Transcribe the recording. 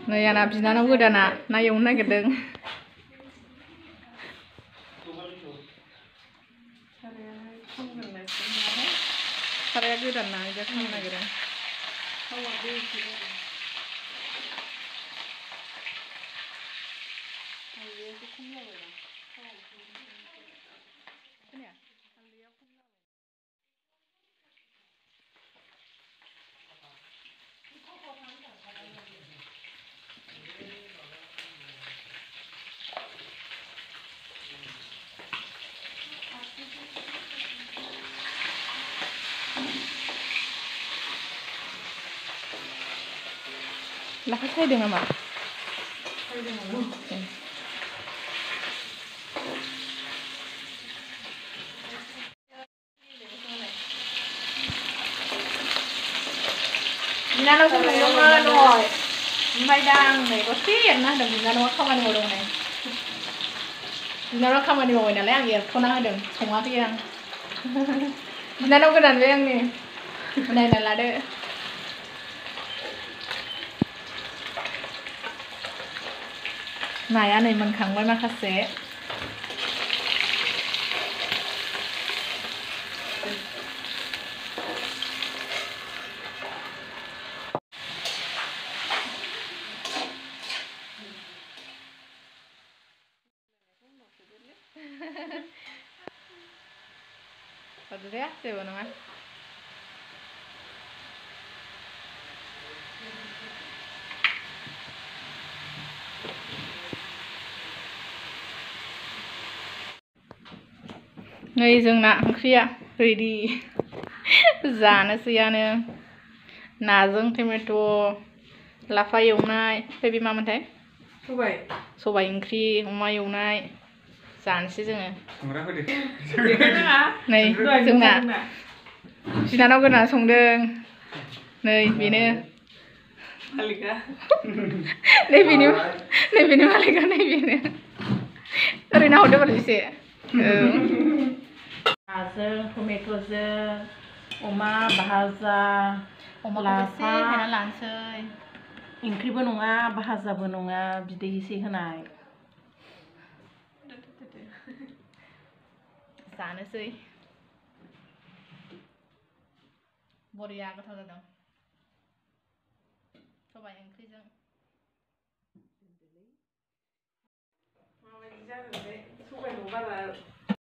नै आंना बिनानाव गोदाना ना एवनो नागिरदों। साराया गोदान ना बिदिया खामनो नागिरो। लाफा सायदों नामा? बिनानावखौ नुदोंमोन दहाय ओमफ्राय दा आं नै दसे एरना होदों। बिनानावा खामानि मावदों। बिनानावा खामानि मावबाय नालाय आं एरख'ना होदों। सङाखै आं। बिनानाव गोदान बे आंनि नायना लादो। नाया नै मोनखांबाय माखासे। Podría ser bueno más. नै जोंना ओंख्रिया रेडि जानोसैयानो नाजों टमेट' लाफा एवनाय ओमफ्राय बे मामोनथाय सबाय ओंख्रि अमा एवनाय जानोसै जोङो। नै जोंना बिनानाव गोदाना संदों। नै बेनो नैबेनि मालिकआ नैबेनो ओरैनो हरदो बार एसे। नाजों टमेट'जों अमा भाजा लाफा लानोसै। ओंख्रिबो नङा भाजाबो नङा बिदै एसे होनाय जानोसै। बरिया गोथाव जादों सबाय ओंख्रिजों। माबायदि जागोन बे सबायखौ बारा